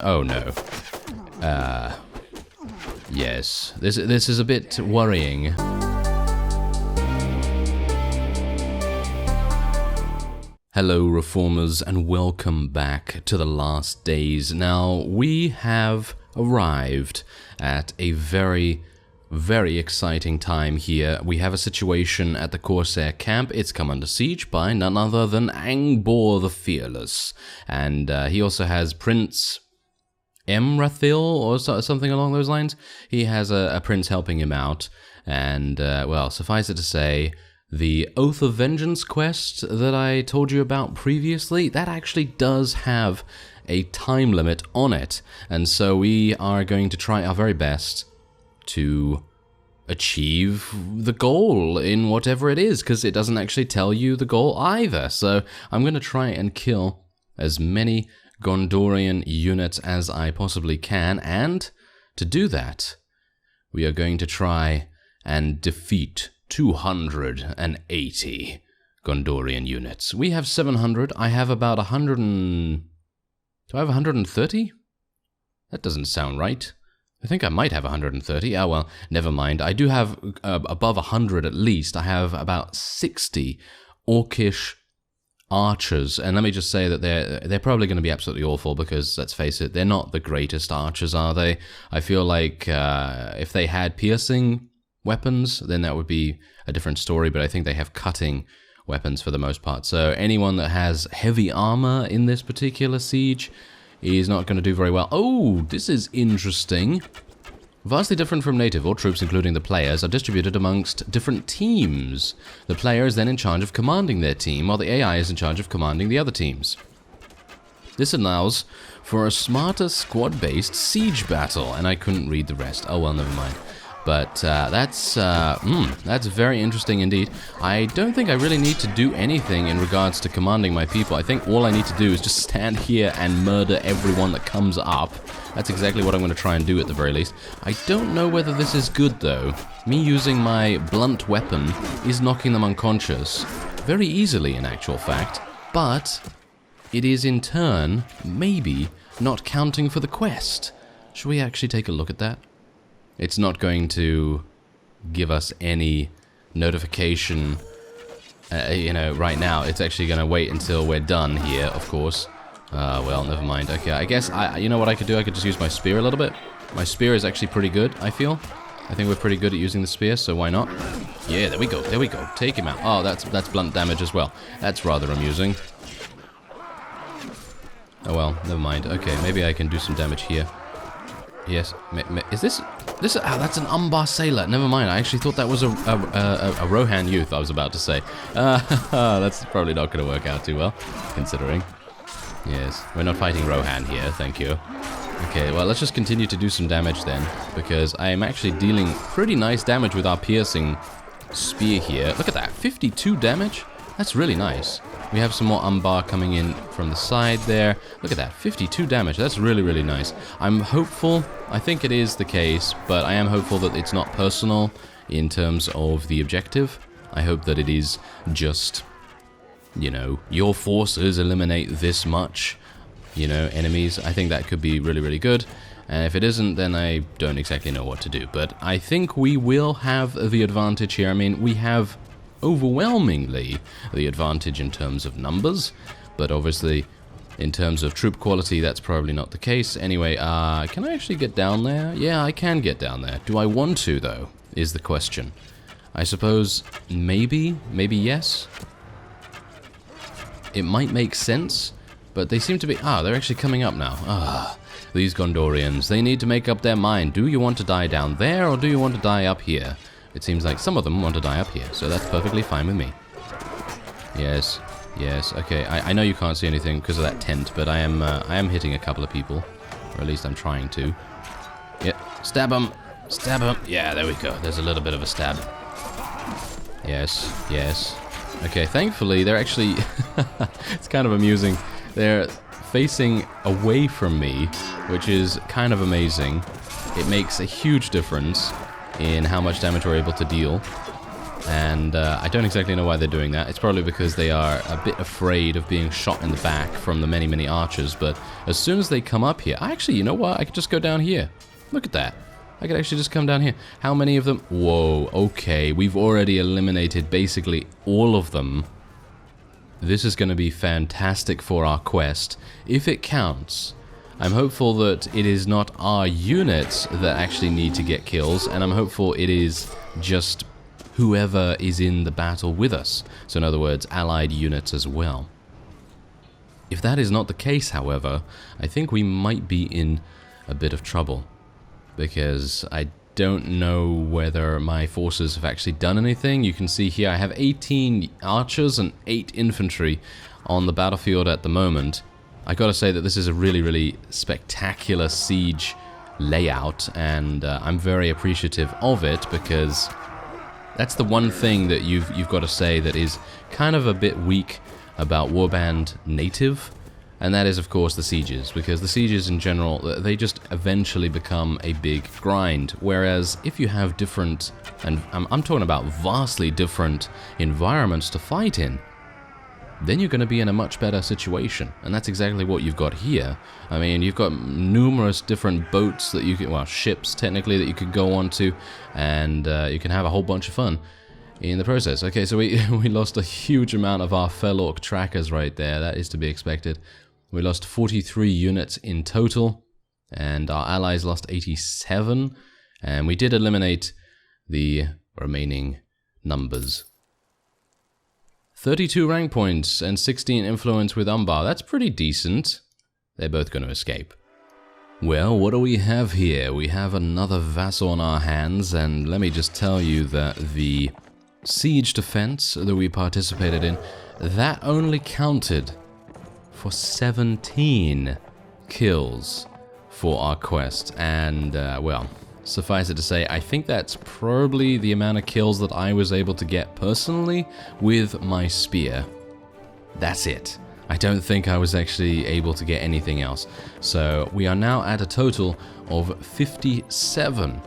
Oh no. Yes. This is a bit worrying. Hello, Reformers, and welcome back to the last days. Now, we have arrived at a very exciting time here. We have a situation at the Corsair camp. It's come under siege by none other than Angbor the Fearless. And he also has Prince Emrathil, or something along those lines. He has a prince helping him out. And, well, suffice it to say, the Oath of Vengeance quest that I told you about previously, that actually does have a time limit on it. And so we are going to try our very best to achieve the goal in whatever it is, because it doesn't actually tell you the goal either. So I'm going to try and kill as many Gondorian units as I possibly can, and to do that, we are going to try and defeat 280 Gondorian units. We have 700. I have about 100 and... Do I have 130? That doesn't sound right. I think I might have 130. Oh, well, never mind. I do have above 100 at least. I have about 60 Orcish archers. And let me just say that they're probably going to be absolutely awful because, let's face it, they're not the greatest archers, are they? I feel like if they had piercing weapons, then that would be a different story, but I think they have cutting weapons for the most part. So anyone that has heavy armor in this particular siege is not going to do very well. Oh, this is interesting. Vastly different from native, all troops, including the players, are distributed amongst different teams. The player is then in charge of commanding their team, while the AI is in charge of commanding the other teams. This allows for a smarter squad-based siege battle, and I couldn't read the rest. Oh well, never mind. But that's very interesting indeed. I don't think I really need to do anything in regards to commanding my people. I think all I need to do is just stand here and murder everyone that comes up. That's exactly what I'm going to try and do at the very least. I don't know whether this is good though. Me using my blunt weapon is knocking them unconscious very easily in actual fact, but it is in turn maybe not counting for the quest. Should we actually take a look at that? It's not going to give us any notification, right now. It's actually going to wait until we're done here, of course. Well, never mind. Okay, I guess, you know what I could do? I could just use my spear a little bit. My spear is actually pretty good, I feel. I think we're pretty good at using the spear, so why not? Yeah, there we go, there we go. Take him out. Oh, that's blunt damage as well. That's rather amusing. Oh well, never mind. Okay, maybe I can do some damage here. Yes, is this? Oh, that's an Umbar sailor. Never mind. I actually thought that was a Rohan youth. I was about to say. That's probably not going to work out too well, considering. Yes, we're not fighting Rohan here. Thank you. Okay, well, let's just continue to do some damage then, because I am actually dealing pretty nice damage with our piercing spear here. Look at that, 52 damage. That's really nice. We have some more Umbar coming in from the side there. Look at that, 52 damage. That's really nice. I'm hopeful, I think it is the case, but I am hopeful that it's not personal in terms of the objective. I hope that it is just, your forces eliminate this much, enemies. I think that could be really good. And if it isn't, then I don't exactly know what to do. But I think we will have the advantage here. I mean, we have overwhelmingly the advantage in terms of numbers, but obviously in terms of troop quality that's probably not the case. Anyway, can I actually get down there? Yeah, I can get down there. Do I want to though, is the question. I suppose maybe yes. It might make sense, but they seem to be, they're actually coming up now. These Gondorians, they need to make up their mind. Do you want to die down there or do you want to die up here? It seems like some of them want to die up here, so that's perfectly fine with me. Yes, okay. I know you can't see anything because of that tent, but I am hitting a couple of people, or at least I'm trying to. Yeah, stab them. Yeah, there we go. There's a little bit of a stab. Yes. Okay, thankfully they're actually, it's kind of amusing. They're facing away from me, which is kind of amazing. It makes a huge difference in how much damage we're able to deal. And I don't exactly know why they're doing that. It's probably because they are a bit afraid of being shot in the back from the many, many archers. But as soon as they come up here... Actually, you know what? I could just go down here. Look at that. I could actually just come down here. How many of them? Whoa, okay. We've already eliminated basically all of them. This is going to be fantastic for our quest. If it counts, I'm hopeful that it is not our units that actually need to get kills, and I'm hopeful it is just whoever is in the battle with us. So in other words, allied units as well. If that is not the case, however, I think we might be in a bit of trouble. Because I don't know whether my forces have actually done anything. You can see here I have 18 archers and 8 infantry on the battlefield at the moment. I gotta say that this is a really, really spectacular siege layout, and I'm very appreciative of it, because that's the one thing that you've got to say that is kind of a bit weak about Warband Native. And that is, of course, the sieges, because the sieges in general, they just eventually become a big grind. Whereas if you have different, and I'm talking about vastly different environments to fight in, then you're going to be in a much better situation. And that's exactly what you've got here. I mean, you've got numerous different boats that you can, well, ships technically, that you could go onto, and you can have a whole bunch of fun in the process. Okay, so we lost a huge amount of our Felork trackers right there. That is to be expected. We lost 43 units in total, and our allies lost 87, and we did eliminate the remaining numbers. 32 rank points and 16 influence with Umbar. That's pretty decent. They're both going to escape. Well, what do we have here? We have another vassal on our hands, and let me just tell you that the siege defense that we participated in, that only counted for 17 kills for our quest. And, well, suffice it to say, I think that's probably the amount of kills that I was able to get personally with my spear. That's it. I don't think I was actually able to get anything else. So we are now at a total of 57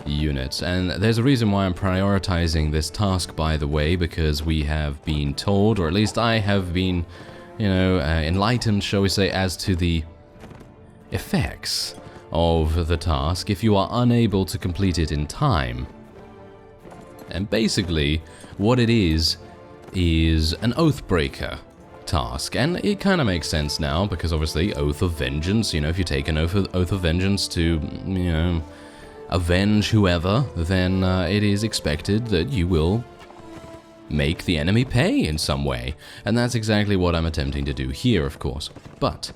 units. And there's a reason why I'm prioritizing this task, by the way, because we have been told, or at least I have been, you know, enlightened, shall we say, as to the effects of the task if you are unable to complete it in time. And basically, what it is an Oathbreaker task. And it kind of makes sense now, because obviously, Oath of Vengeance, you know, if you take an Oath of Vengeance to, you know, avenge whoever, then it is expected that you will make the enemy pay in some way. And that's exactly what I'm attempting to do here, of course. But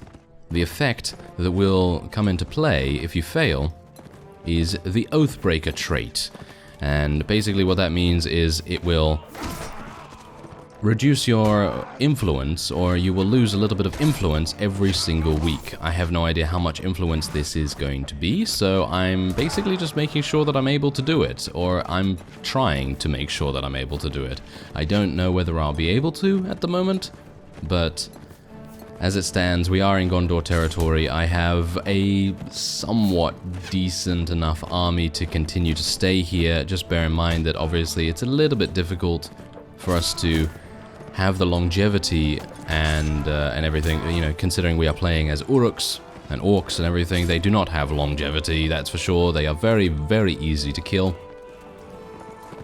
the effect that will come into play if you fail is the Oathbreaker trait. And basically what that means is it will reduce your influence, or you will lose a little bit of influence every single week. I have no idea how much influence this is going to be, so I'm basically just making sure that I'm able to do it, or I'm trying to make sure that I'm able to do it. I don't know whether I'll be able to at the moment, but as it stands, we are in Gondor territory. I have a somewhat decent enough army to continue to stay here. Just bear in mind that obviously it's a little bit difficult for us to have the longevity and everything, you know, considering we are playing as Uruks and Orcs and everything. They do not have longevity, that's for sure. They are very, very easy to kill.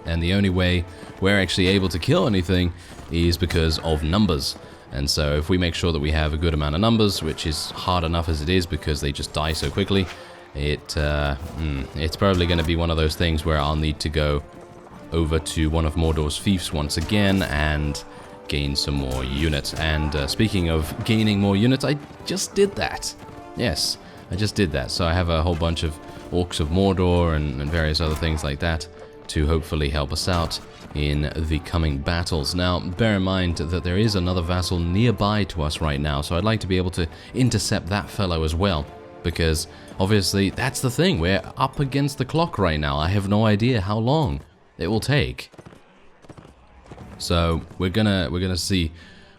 And the only way we're actually able to kill anything is because of numbers. And so if we make sure that we have a good amount of numbers, which is hard enough as it is because they just die so quickly, it's probably going to be one of those things where I'll need to go over to one of Mordor's fiefs once again and gain some more units. And speaking of gaining more units, I just did that. Yes, I just did that. So I have a whole bunch of Orcs of Mordor and various other things like that to hopefully help us out in the coming battles. Now, bear in mind that there is another vassal nearby to us right now, so I'd like to be able to intercept that fellow as well, because obviously that's the thing, we're up against the clock right now. I have no idea how long it will take. So we're gonna see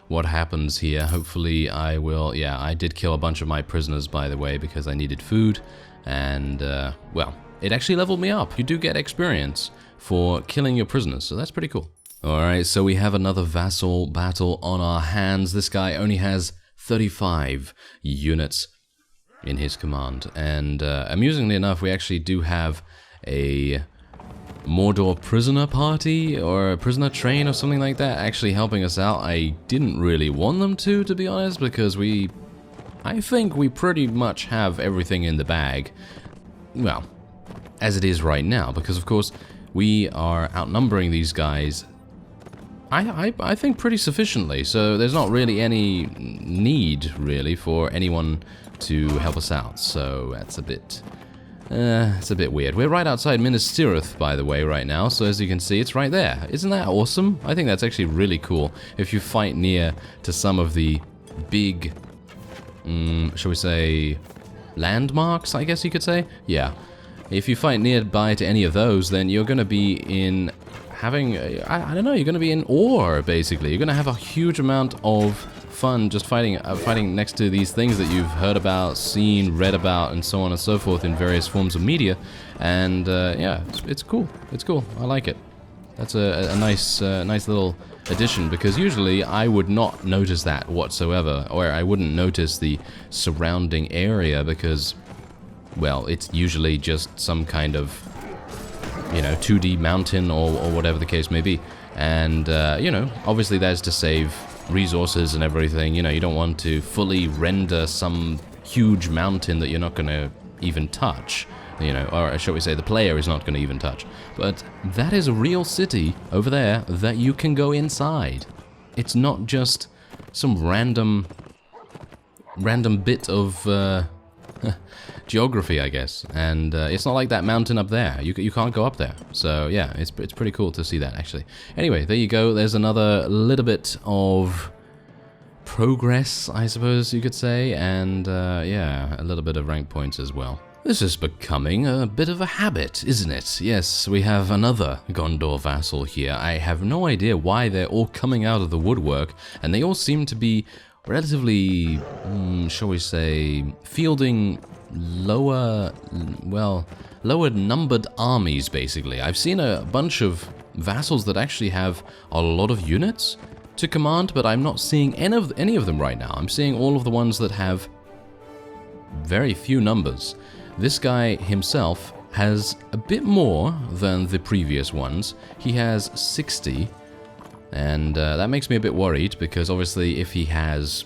what happens here. Hopefully I will. Yeah, I did kill a bunch of my prisoners, by the way, because I needed food, and well, it actually leveled me up. You do get experience for killing your prisoners, so that's pretty cool. Alright, so we have another vassal battle on our hands. This guy only has 35 units in his command, and amusingly enough, we actually do have a Mordor prisoner party, or a prisoner train, or something like that, actually helping us out. I didn't really want them to be honest, because I think we pretty much have everything in the bag. Well, as it is right now, because of course, we are outnumbering these guys, I think pretty sufficiently, so there's not really any need, really, for anyone to help us out, so that's a bit... it's a bit weird. We're right outside Minas Tirith, by the way, right now, so as you can see, it's right there. Isn't that awesome? I think that's actually really cool. If you fight near to some of the big, shall we say, landmarks, I guess you could say? Yeah. If you fight nearby to any of those, then you're going to be in having, I don't know, you're going to be in awe, basically. You're going to have a huge amount of fun just fighting next to these things that you've heard about, seen, read about, and so on and so forth in various forms of media. And yeah, it's cool. It's cool. I like it. That's a nice little addition, because usually I would not notice that whatsoever, or I wouldn't notice the surrounding area because, well, it's usually just some kind of, you know, 2D mountain or whatever the case may be. And, you know, obviously that's to save resources and everything. You know, you don't want to fully render some huge mountain that you're not going to even touch, you know, or shall we say the player is not going to even touch. But that is a real city over there that you can go inside. It's not just some random bit of geography, I guess, and it's not like that mountain up there. You can't go up there. So yeah, it's pretty cool to see that, actually. Anyway, there you go. There's another little bit of progress, I suppose you could say, and yeah, a little bit of rank points as well. This is becoming a bit of a habit, isn't it? Yes, we have another Gondor vassal here. I have no idea why they're all coming out of the woodwork, and they all seem to be relatively, shall we say, fielding lower numbered armies, basically. I've seen a bunch of vassals that actually have a lot of units to command, but I'm not seeing any of them right now. I'm seeing all of the ones that have very few numbers. This guy himself has a bit more than the previous ones. He has 60, and that makes me a bit worried, because obviously if he has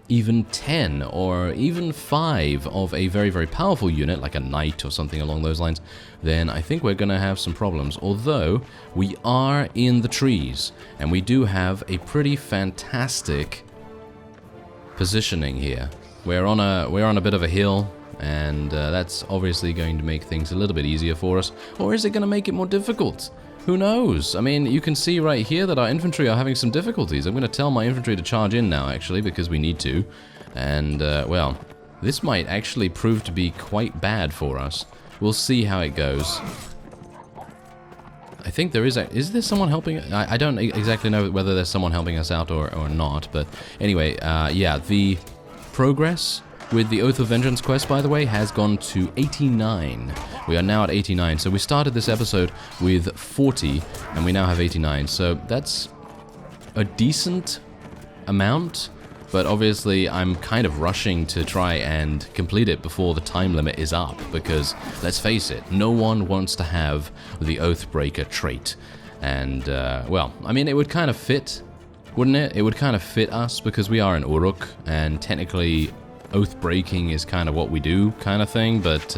even 10 or even 5 of a very, very powerful unit, like a knight or something along those lines, then I think we're going to have some problems. Although we are in the trees, and we do have a pretty fantastic positioning here. We're on a bit of a hill, and that's obviously going to make things a little bit easier for us. Or is it going to make it more difficult? Who knows? I mean, you can see right here that our infantry are having some difficulties. I'm going to tell my infantry to charge in now, actually, because we need to. And, well, this might actually prove to be quite bad for us. We'll see how it goes. I think there is there someone helping? I don't exactly know whether there's someone helping us out or not, but anyway, yeah, the progress with the Oath of Vengeance quest, by the way, has gone to 89. We are now at 89, so we started this episode with 40, and we now have 89, so that's a decent amount, but obviously I'm kind of rushing to try and complete it before the time limit is up, because, let's face it, no one wants to have the Oathbreaker trait, and, well, I mean, it would kind of fit, wouldn't it? It would kind of fit us, because we are in Uruk, and technically oath breaking is kind of what we do, kind of thing, but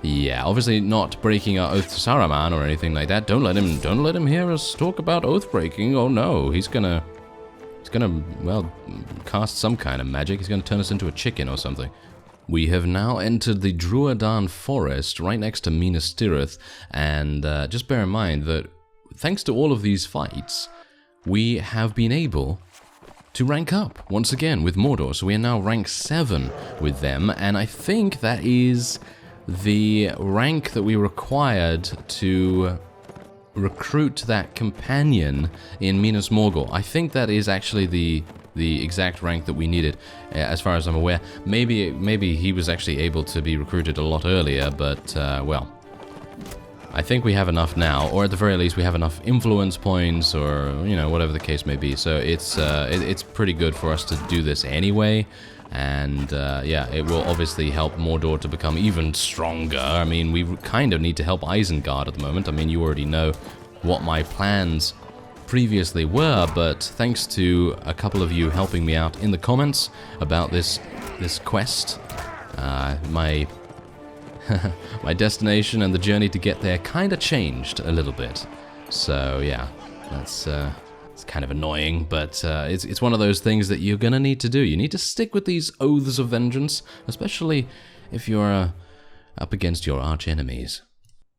yeah, obviously not breaking our oath to Saruman or anything like that. Don't let him hear us talk about oath breaking. Oh no, he's gonna well, cast some kind of magic. He's gonna turn us into a chicken or something. We have now entered the Druadan forest right next to Minas Tirith, and just bear in mind that thanks to all of these fights, we have been able to rank up once again with Mordor, so we are now rank 7 with them, and I think that is the rank that we required to recruit that companion in Minas Morgul. I think that is actually the exact rank that we needed, as far as I'm aware. Maybe he was actually able to be recruited a lot earlier, but well, I think we have enough now, or at the very least we have enough influence points, or, you know, whatever the case may be. So it's pretty good for us to do this anyway. And yeah, it will obviously help Mordor to become even stronger. I mean, we kind of need to help Isengard at the moment. I mean, you already know what my plans previously were, but thanks to a couple of you helping me out in the comments about this quest, my my destination and the journey to get there kind of changed a little bit. So yeah, that's it's kind of annoying, but it's one of those things that you're gonna need to do. You need to stick with these oaths of vengeance, especially if you're up against your arch enemies.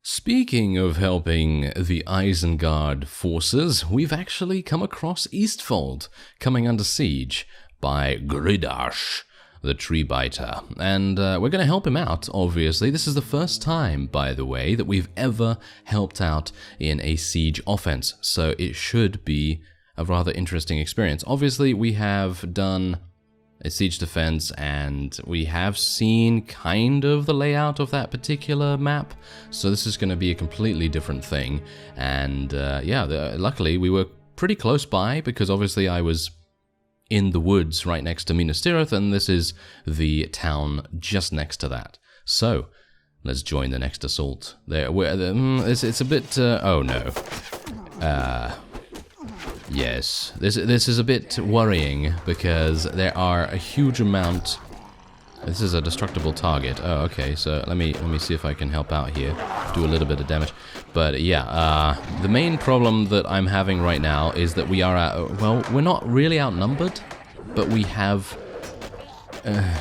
Speaking of helping the Isengard forces, we've actually come across Eastfold coming under siege by Gridarsh, the tree biter, and we're going to help him out, obviously. This is the first time, by the way, that we've ever helped out in a siege offense, so it should be a rather interesting experience. Obviously, we have done a siege defense, and we have seen kind of the layout of that particular map, so this is going to be a completely different thing. And yeah, luckily we were pretty close by, because obviously I was in the woods right next to Minas Tirith, and this is the town just next to that. So let's join the next assault. There, it's a bit. Oh no. Yes, this is a bit worrying, because there are a huge amount. This is a destructible target. Oh, okay. So let me see if I can help out here, do a little bit of damage. But yeah, the main problem that I'm having right now is that we are well, we're not really outnumbered, but we have,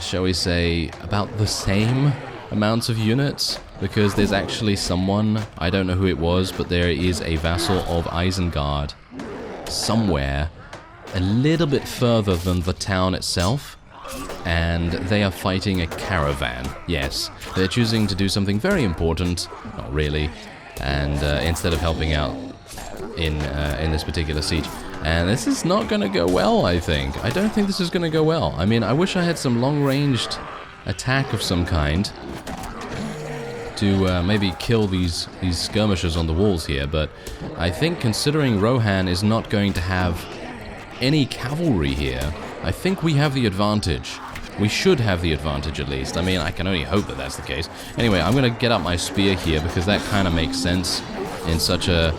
shall we say, about the same amounts of units, because there's actually someone, I don't know who it was, but there is a vassal of Isengard somewhere a little bit further than the town itself, and they are fighting a caravan. Yes, they're choosing to do something very important, not really, and instead of helping out in this particular siege. And this is not going to go well, I think. I don't think this is going to go well. I mean, I wish I had some long-ranged attack of some kind to maybe kill these skirmishers on the walls here, but I think considering Rohan is not going to have any cavalry here, I think we have the advantage. We should have the advantage, at least. I mean, I can only hope that that's the case. Anyway, I'm going to get out my spear here, because that kind of makes sense in such a...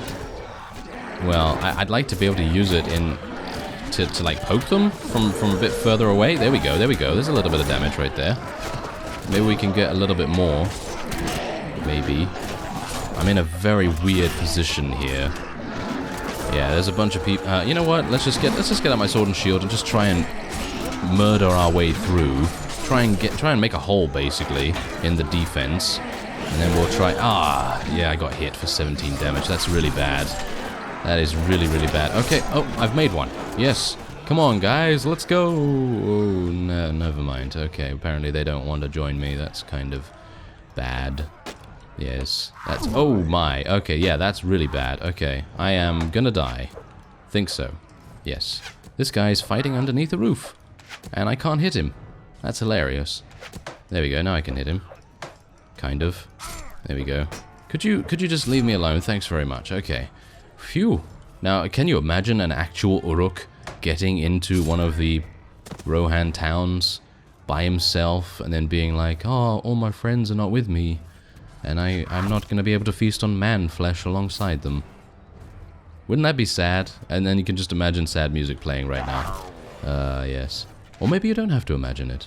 Well, I'd like to be able to use it to like, poke them from a bit further away. There we go, there we go. There's a little bit of damage right there. Maybe we can get a little bit more. Maybe. I'm in a very weird position here. Yeah, there's a bunch of people. You know what? Let's just get out my sword and shield and just try and murder our way through. Try and make a hole, basically, in the defense, and then we'll try. Yeah, I got hit for 17 damage. That's really bad. That is really, really bad. Okay. Oh, I've made one. Yes. Come on, guys. Let's go. Oh, no, never mind. Okay. Apparently they don't want to join me. That's kind of bad. Yes, that's... Oh my, okay, yeah, that's really bad. Okay, I am gonna die. Think so. Yes. This guy's fighting underneath the roof, and I can't hit him. That's hilarious. There we go, now I can hit him. Kind of. There we go. Could you just leave me alone? Thanks very much. Okay. Phew. Now, can you imagine an actual Uruk getting into one of the Rohan towns by himself, and then being like, oh, all my friends are not with me, and I'm not going to be able to feast on man flesh alongside them. Wouldn't that be sad? And then you can just imagine sad music playing right now. Yes. Or maybe you don't have to imagine it.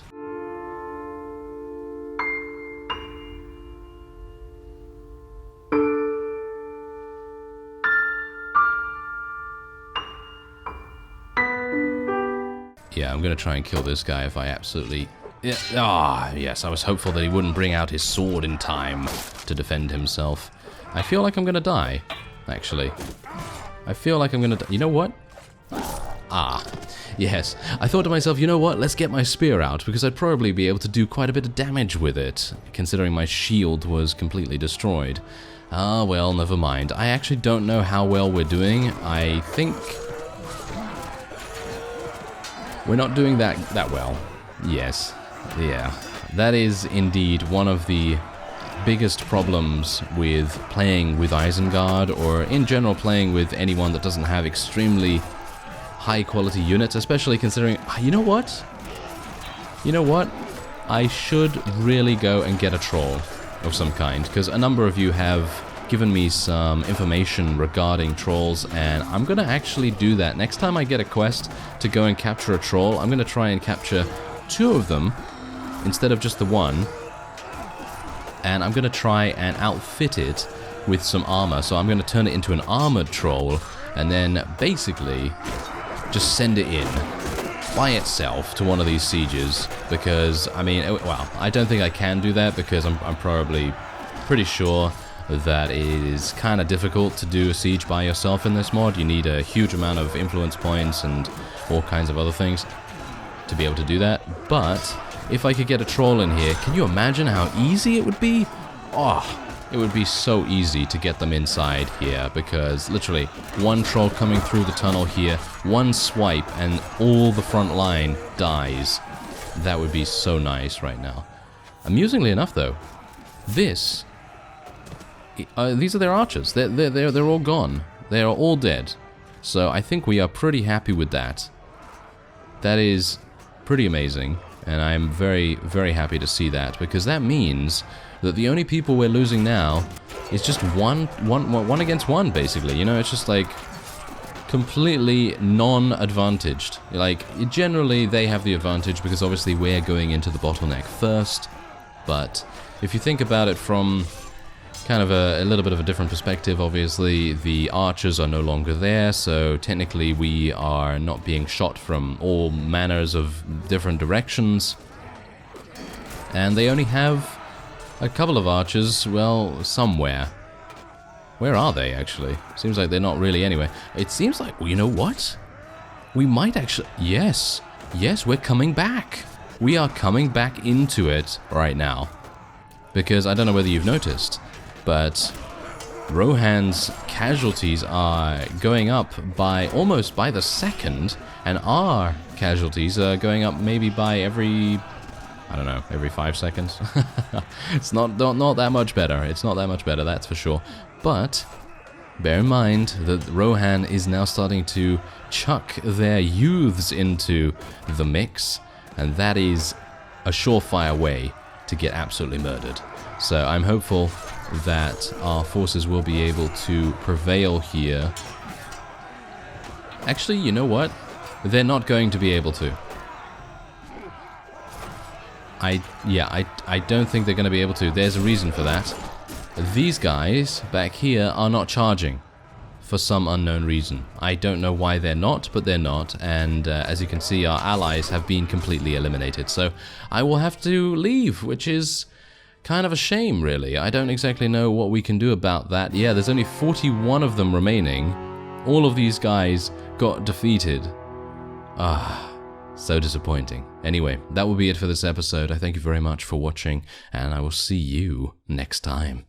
Yeah, I'm going to try and kill this guy if I absolutely... Yeah. Yes, I was hopeful that he wouldn't bring out his sword in time to defend himself. I feel like I'm gonna die, actually. I feel like I'm gonna die. You know what? Yes. I thought to myself, you know what? Let's get my spear out, because I'd probably be able to do quite a bit of damage with it, considering my shield was completely destroyed. Well, never mind. I actually don't know how well we're doing. I think... we're not doing that well. Yes. Yeah, that is indeed one of the biggest problems with playing with Isengard, or in general playing with anyone that doesn't have extremely high quality units, especially considering, you know what? You know what? I should really go and get a troll of some kind, because a number of you have given me some information regarding trolls, and I'm going to actually do that. Next time I get a quest to go and capture a troll, I'm going to try and capture 2 of them instead of just the one, and I'm going to try and outfit it with some armor. So I'm going to turn it into an armored troll, and then basically just send it in by itself to one of these sieges, because, I mean, well, I don't think I can do that, because I'm probably pretty sure that it is kind of difficult to do a siege by yourself in this mod. You need a huge amount of influence points and all kinds of other things to be able to do that. But if I could get a troll in here, can you imagine how easy it would be? Oh, it would be so easy to get them inside here, because literally one troll coming through the tunnel here, one swipe, and all the front line dies. That would be so nice right now. Amusingly enough, though, these are their archers. They're all gone. They are all dead. So I think we are pretty happy with that. That is pretty amazing, and I'm very, very happy to see that, because that means that the only people we're losing now is just one against one, basically. You know, it's just like completely non-advantaged. Like, generally they have the advantage because obviously we're going into the bottleneck first, but if you think about it from kind of a little bit of a different perspective, obviously the archers are no longer there, so technically we are not being shot from all manners of different directions, and they only have a couple of archers, well, somewhere. Where are they, actually? Seems like they're not really anywhere. It seems like, well, you know what? We might actually... Yes, we're coming back. We are coming back into it right now. Because I don't know whether you've noticed, but Rohan's casualties are going up by almost by the second, and our casualties are going up maybe by every... I don't know, every 5 seconds. It's not that much better. It's not that much better, that's for sure. But bear in mind that Rohan is now starting to chuck their youths into the mix, and that is a surefire way to get absolutely murdered. So I'm hopeful that our forces will be able to prevail here. Actually, you know what? They're not going to be able to. I don't think they're going to be able to. There's a reason for that. These guys back here are not charging for some unknown reason. I don't know why they're not, but they're not. And as you can see, our allies have been completely eliminated. So I will have to leave, which is kind of a shame, really. I don't exactly know what we can do about that. Yeah, there's only 41 of them remaining. All of these guys got defeated. So disappointing. Anyway, that will be it for this episode. I thank you very much for watching, and I will see you next time.